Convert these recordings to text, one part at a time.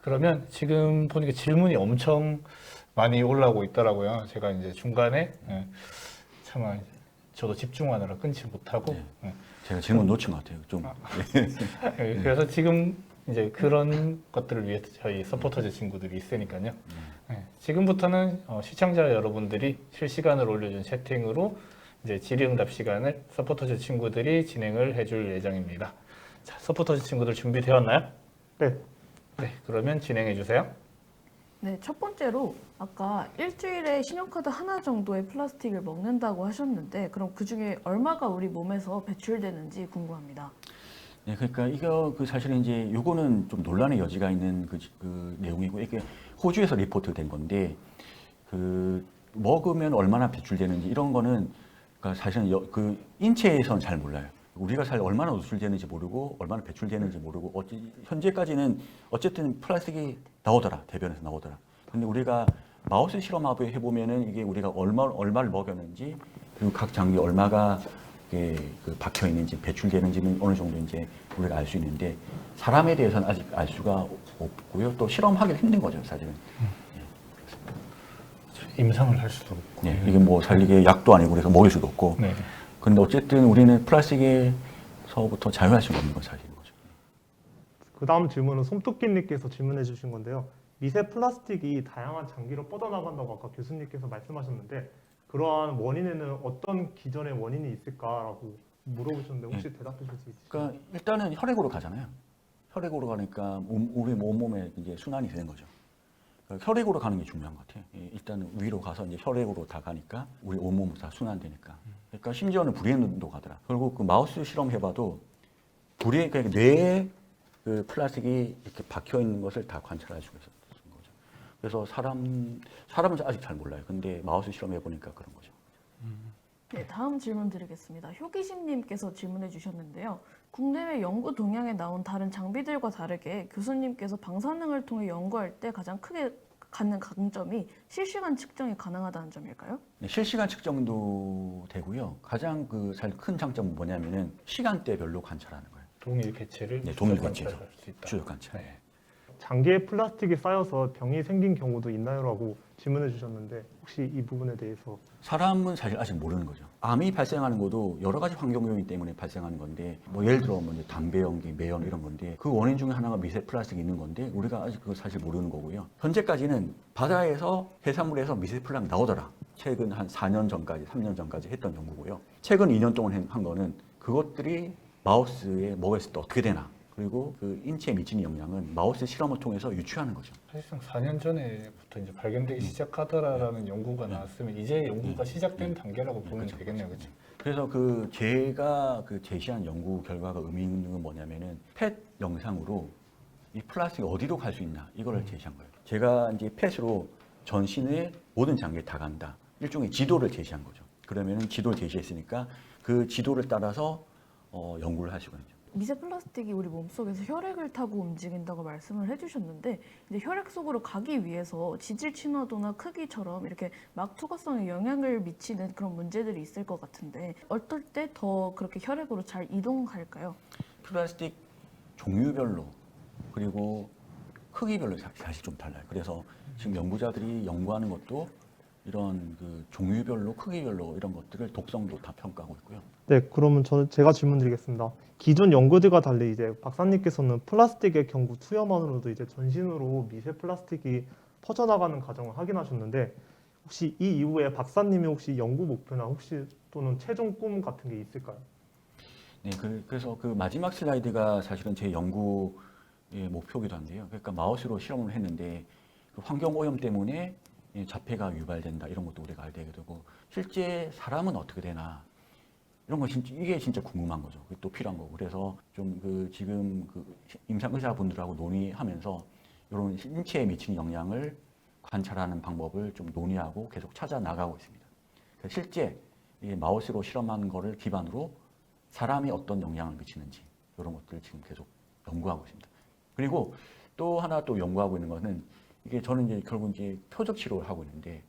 그러면 지금 보니까 질문이 엄청 많이 올라오고 있더라고요. 제가 이제 중간에 차마 저도 집중하느라 끊지 못하고 네. 제가 질문 놓친 것 같아요. 좀. 그래서 지금 이제 그런 것들을 위해 저희 서포터즈 친구들이 있으니까요. 지금부터는 시청자 여러분들이 실시간으로 올려준 채팅으로 이제 질의응답 시간을 서포터즈 친구들이 진행을 해줄 예정입니다. 자, 서포터즈 친구들 준비되었나요? 네. 네, 그러면 진행해 주세요. 네, 첫 번째로 아까 일주일에 신용카드 하나 정도의 플라스틱을 먹는다고 하셨는데 그럼 그 중에 얼마가 우리 몸에서 배출되는지 궁금합니다. 네, 그러니까 이거 사실은 이제 요거는 좀 논란의 여지가 있는 그 내용이고 이게 호주에서 리포트된 건데 먹으면 얼마나 배출되는지 이런 거는 그러니까 사실은 그 인체에선 잘 몰라요. 우리가 얼마나 노출되는지 모르고 얼마나 배출되는지 모르고 현재까지는 어쨌든 플라스틱이 나오더라, 대변에서 나오더라. 근데 우리가 마우스 실험하고 해보면은 이게 우리가 얼마를 먹였는지 그리고 각 장기 얼마가 박혀 있는지 배출되는지는 어느 정도 이제 우리가 알 수 있는데 사람에 대해서는 아직 알 수가 없고요. 또 실험하기도 힘든 거죠, 사실은. 임상을 할 수도 없고. 네, 이게 뭐 살리게 약도 아니고 그래서 먹일 수도 없고. 네. 근데 어쨌든 우리는 플라스틱에서부터 자유할 수가 없는 건 사실인 거죠. 그 다음 질문은 솜토끼님께서 질문해 주신 건데요. 미세 플라스틱이 다양한 장기로 뻗어나간다고 아까 교수님께서 말씀하셨는데 그러한 원인에는 어떤 기전의 원인이 있을까라고 물어보셨는데 혹시 대답해 주실 수 있으실까요? 그러니까 일단은 혈액으로 가잖아요. 혈액으로 가니까 우리 온몸에 이제 순환이 되는 거죠. 그러니까 혈액으로 가는 게 중요한 것 같아요. 일단 위로 가서 이제 혈액으로 다 가니까 우리 온몸으로 다 순환되니까. 그러니까 심지어는 불에도 가더라. 결국 그 마우스 실험 해봐도 그러니까 뇌에 그 플라스틱이 이렇게 박혀 있는 것을 다 관찰할 수가 있었던 거죠. 그래서 사람은 아직 잘 몰라요. 근데 마우스 실험해 보니까 그런 거죠. 네, 다음 질문 드리겠습니다. 효기심님께서 질문해 주셨는데요. 국내외 연구 동향에 나온 다른 장비들과 다르게 교수님께서 방사능을 통해 연구할 때 가장 크게 갖는 강점이 실시간 측정이 가능하다는 점일까요? 네, 실시간 측정도 되고요. 가장 사실 큰 장점은 뭐냐면은 시간대별로 관찰하는 거예요. 동일 개체를 네, 동일 추적 개체죠. 관찰할 수 있다. 추적 관찰. 네. 장기에 플라스틱이 쌓여서 병이 생긴 경우도 있나요?라고 질문해 주셨는데 혹시 이 부분에 대해서 사람은 사실 아직 모르는 거죠. 암이 발생하는 것도 여러 가지 환경 요인 때문에 발생하는 건데, 뭐 예를 들어 이제 담배 연기, 매연 이런 건데 그 원인 중에 하나가 미세 플라스틱이 있는 건데 우리가 아직 그거 사실 모르는 거고요. 현재까지는 바다에서 해산물에서 미세 플라스틱 나오더라. 최근 한 4년 전까지, 3년 전까지 했던 연구고요. 최근 2년 동안 한 거는 그것들이 마우스에 먹였을 때 어떻게 되나. 그리고 그 인체에 미치는 영향은 마우스 실험을 통해서 유추하는 거죠. 사실상 4년 전에부터 이제 발견되기 시작하더라라는 연구가 나왔으면 이제 연구가 시작된 단계라고 보면 그렇죠. 되겠네요, 그렇죠? 그래서 제가 제시한 연구 결과가 의미 있는 건 뭐냐면은 펫 영상으로 이 플라스틱이 어디로 갈 수 있나 이거를 제시한 거예요. 제가 이제 펫으로 전신의 모든 장기에 다 간다. 일종의 지도를 제시한 거죠. 그러면은 지도를 제시했으니까 그 지도를 따라서 연구를 하시거든요. 미세 플라스틱이 우리 몸속에서 혈액을 타고 움직인다고 말씀을 해주셨는데 이제 혈액 속으로 가기 위해서 지질 친화도나 크기처럼 이렇게 막 투과성에 영향을 미치는 그런 문제들이 있을 것 같은데 어떨 때 더 그렇게 혈액으로 잘 이동할까요? 플라스틱 종류별로 그리고 크기별로 사실 좀 달라요. 그래서 지금 연구자들이 연구하는 것도 이런 종류별로 크기별로 이런 것들을 독성도 다 평가하고 있고요. 네, 그러면 제가 질문 드리겠습니다. 기존 연구들과 달리 이제 박사님께서는 플라스틱의 경구 투여만으로도 이제 전신으로 미세 플라스틱이 퍼져나가는 과정을 확인하셨는데 혹시 이 이후에 박사님이 혹시 연구 목표나 혹시 또는 최종 꿈 같은 게 있을까요? 네, 그래서 그 마지막 슬라이드가 사실은 제 연구의 목표이기도 한데요. 그러니까 마우스로 실험을 했는데 그 환경 오염 때문에 자폐가 유발된다 이런 것도 우리가 알게 되고 실제 사람은 어떻게 되나 이런 거 이게 진짜 궁금한 거죠. 그게 또 필요한 거고 그래서 좀 지금 임상 의사분들하고 논의하면서 이런 인체에 미치는 영향을 관찰하는 방법을 좀 논의하고 계속 찾아 나가고 있습니다. 실제 이 마우스로 실험한 거를 기반으로 사람이 어떤 영향을 미치는지 이런 것들을 지금 계속 연구하고 있습니다. 그리고 또 하나 또 연구하고 있는 것은 이게 저는 이제 결국 이제 표적 치료를 하고 있는데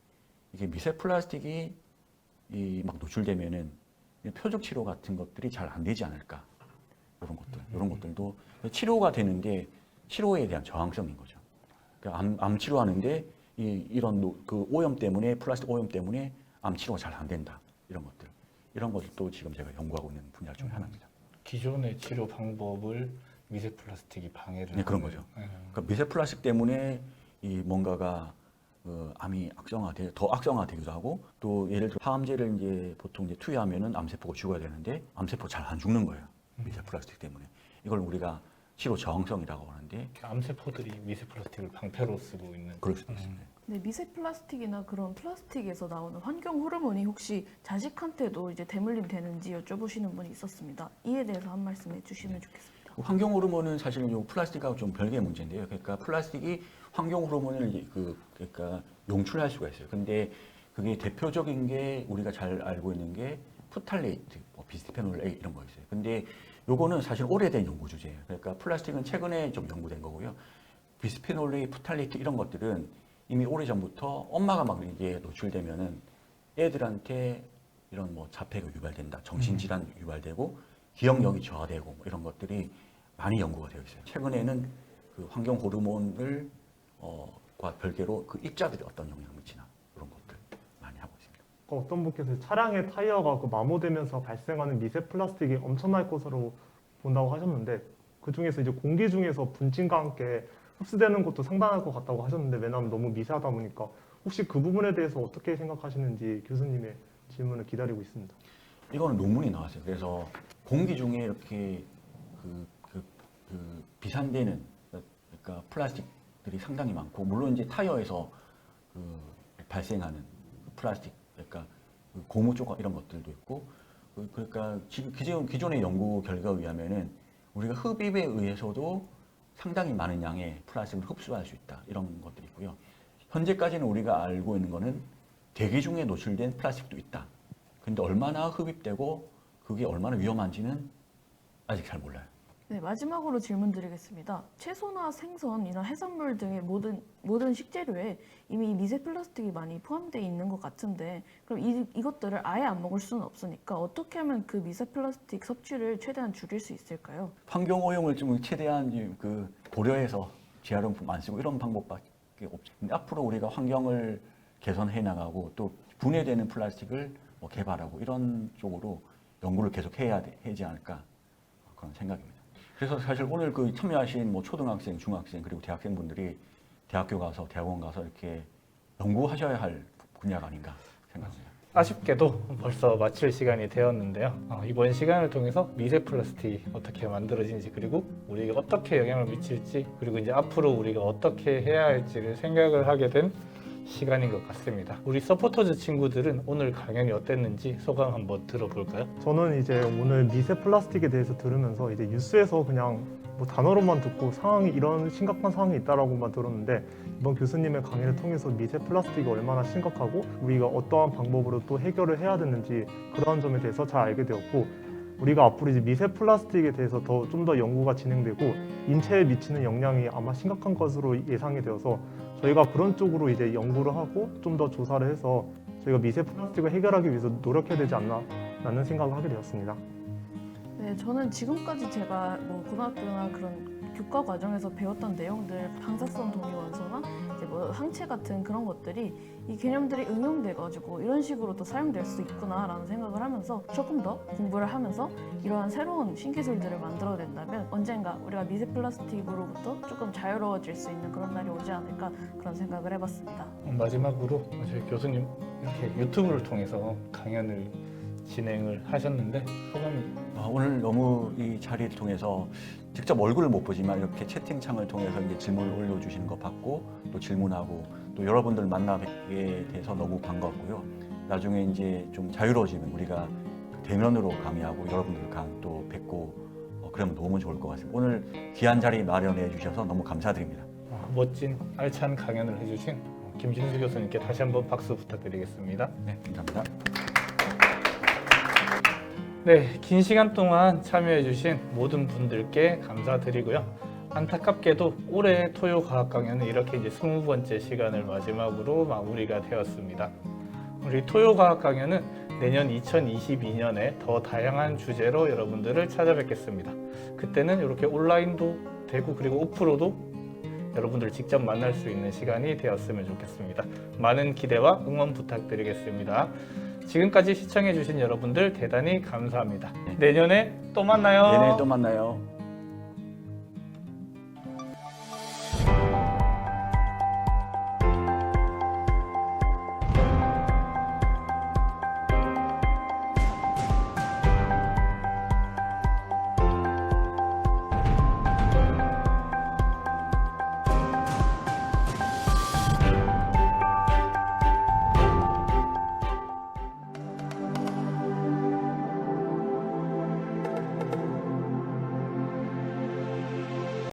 이게 미세 플라스틱이 막 노출되면은 표적 치료 같은 것들이 잘 안 되지 않을까 이런 것들도 치료가 되는데 치료에 대한 저항성인 거죠. 암 치료하는데 이런 그 오염 때문에 플라스틱 오염 때문에 암 치료가 잘 안 된다 이런 것들도 지금 제가 연구하고 있는 분야 중 하나입니다. 기존의 치료 방법을 미세 플라스틱이 방해를 네, 그런 하는. 거죠. 네. 그러니까 미세 플라스틱 때문에 이 뭔가가 암이 더 악성화되기도 하고 또 예를 들어 항암제를 이제 보통 이제 투여하면은 암세포가 죽어야 되는데 암세포 잘 안 죽는 거예요. 미세 플라스틱 때문에 이걸 우리가 치료 저항성이라고 하는데 암세포들이 미세 플라스틱을 방패로 쓰고 있는. 그럴 수도 있습니다. 네, 미세 플라스틱이나 그런 플라스틱에서 나오는 환경 호르몬이 혹시 자식한테도 이제 대물림 되는지 여쭤보시는 분이 있었습니다. 이에 대해서 한 말씀 해주시면 좋겠습니다. 환경 호르몬은 사실은 요 플라스틱하고 좀 별개의 문제인데요. 그러니까 플라스틱이 환경 호르몬을 이제 그러니까 용출할 수가 있어요. 근데 그게 대표적인 게 우리가 잘 알고 있는 게 프탈레이트, 비스피노일 A 이런 거 있어요. 근데 요거는 사실 오래된 연구 주제예요. 그러니까 플라스틱은 최근에 좀 연구된 거고요. 비스피놀 A, 프탈레이트 이런 것들은 이미 오래전부터 엄마가 막 이게 노출되면은 애들한테 이런 뭐 자폐가 유발된다, 정신질환 유발되고 기억력이 저하되고 뭐 이런 것들이 많이 연구가 되어 있어요. 최근에는 그 환경 호르몬을 과 별개로 그 입자들이 어떤 영향을 미치나 그런 것들 많이 하고 있습니다. 어떤 분께서 차량의 타이어가 그 마모되면서 발생하는 미세 플라스틱이 엄청날 것으로 본다고 하셨는데 그 중에서 이제 공기 중에서 분진과 함께 흡수되는 것도 상당할 것 같다고 하셨는데 왜냐하면 너무 미세하다 보니까 혹시 그 부분에 대해서 어떻게 생각하시는지 교수님의 질문을 기다리고 있습니다. 이거는 논문이 나왔어요. 그래서 공기 중에 이렇게 비산되는 그러니까 플라스틱들이 상당히 많고 물론 이제 타이어에서 발생하는 플라스틱 그러니까 고무 조각 이런 것들도 있고 그러니까 지금 기존의 연구 결과에 의하면은 우리가 흡입에 의해서도 상당히 많은 양의 플라스틱을 흡수할 수 있다 이런 것들이 있고요. 현재까지는 우리가 알고 있는 거는 대기 중에 노출된 플라스틱도 있다. 근데 얼마나 흡입되고 그게 얼마나 위험한지는 아직 잘 몰라요. 네, 마지막으로 질문 드리겠습니다. 채소나 생선, 이런 해산물 등의 모든 식재료에 이미 미세 플라스틱이 많이 포함되어 있는 것 같은데 그럼 이것들을 아예 안 먹을 수는 없으니까 어떻게 하면 그 미세 플라스틱 섭취를 최대한 줄일 수 있을까요? 환경 오염을 좀 최대한 고려해서 재활용품 안 쓰고 이런 방법밖에 없죠. 근데 앞으로 우리가 환경을 개선해 나가고 또 분해되는 플라스틱을 뭐 개발하고 이런 쪽으로 연구를 계속 해야 되지 않을까 그런 생각입니다. 그래서 사실 오늘 참여하신 뭐 초등학생, 중학생 그리고 대학생분들이 대학교 가서 대학원 가서 이렇게 연구하셔야 할 분야가 아닌가 생각합니다. 아쉽게도 벌써 마칠 시간이 되었는데요. 이번 시간을 통해서 미세 플라스틱이 어떻게 만들어지는지 그리고 우리에게 어떻게 영향을 미칠지 그리고 이제 앞으로 우리가 어떻게 해야 할지를 생각을 하게 된 시간인 것 같습니다. 우리 서포터즈 친구들은 오늘 강연이 어땠는지 소감 한번 들어볼까요? 저는 이제 오늘 미세 플라스틱에 대해서 들으면서 이제 뉴스에서 그냥 뭐 단어로만 듣고 상황이 이런 심각한 상황이 있다라고만 들었는데 이번 교수님의 강의를 통해서 미세 플라스틱이 얼마나 심각하고 우리가 어떠한 방법으로 또 해결을 해야 되는지 그러한 점에 대해서 잘 알게 되었고 우리가 앞으로 이제 미세 플라스틱에 대해서 좀 더 연구가 진행되고 인체에 미치는 영향이 아마 심각한 것으로 예상이 되어서 저희가 그런 쪽으로 이제 연구를 하고 좀 더 조사를 해서 저희가 미세 플라스틱을 해결하기 위해서 노력해야 되지 않나라는 생각을 하게 되었습니다. 네, 저는 지금까지 제가 뭐 고등학교나 그런 교과 과정에서 배웠던 내용들, 방사성 동위원소나 이제 뭐 항체 같은 그런 것들이 이 개념들이 응용돼가지고 이런 식으로 또 사용될 수 있구나라는 생각을 하면서 조금 더 공부를 하면서 이러한 새로운 신기술들을 만들어낸다면 언젠가 우리가 미세 플라스틱으로부터 조금 자유로워질 수 있는 그런 날이 오지 않을까 그런 생각을 해봤습니다. 마지막으로 저희 교수님 이렇게 유튜브를 통해서 강연을 진행을 하셨는데 소감이 오늘 너무 이 자리를 통해서 직접 얼굴을 못 보지만 이렇게 채팅창을 통해서 이제 질문을 올려주시는 거 봤고 또 질문하고 또 여러분들 만나 뵙게 돼서 너무 반갑고요. 나중에 이제 좀 자유로워지면 우리가 대면으로 강의하고 여러분들 또 뵙고 그러면 너무 좋을 것 같습니다. 오늘 귀한 자리 마련해 주셔서 너무 감사드립니다. 멋진 알찬 강연을 해주신 김진수 교수님께 다시 한번 박수 부탁드리겠습니다. 네, 감사합니다. 네, 긴 시간 동안 참여해주신 모든 분들께 감사드리고요. 안타깝게도 올해 토요 과학 강연은 이렇게 이제 20번째 시간을 마지막으로 마무리가 되었습니다. 우리 토요 과학 강연은 내년 2022년에 더 다양한 주제로 여러분들을 찾아뵙겠습니다. 그때는 이렇게 온라인도 되고 그리고 오프로도 여러분들 직접 만날 수 있는 시간이 되었으면 좋겠습니다. 많은 기대와 응원 부탁드리겠습니다. 지금까지 시청해주신 여러분들 대단히 감사합니다. 내년에 또 만나요. 내년에 또 만나요.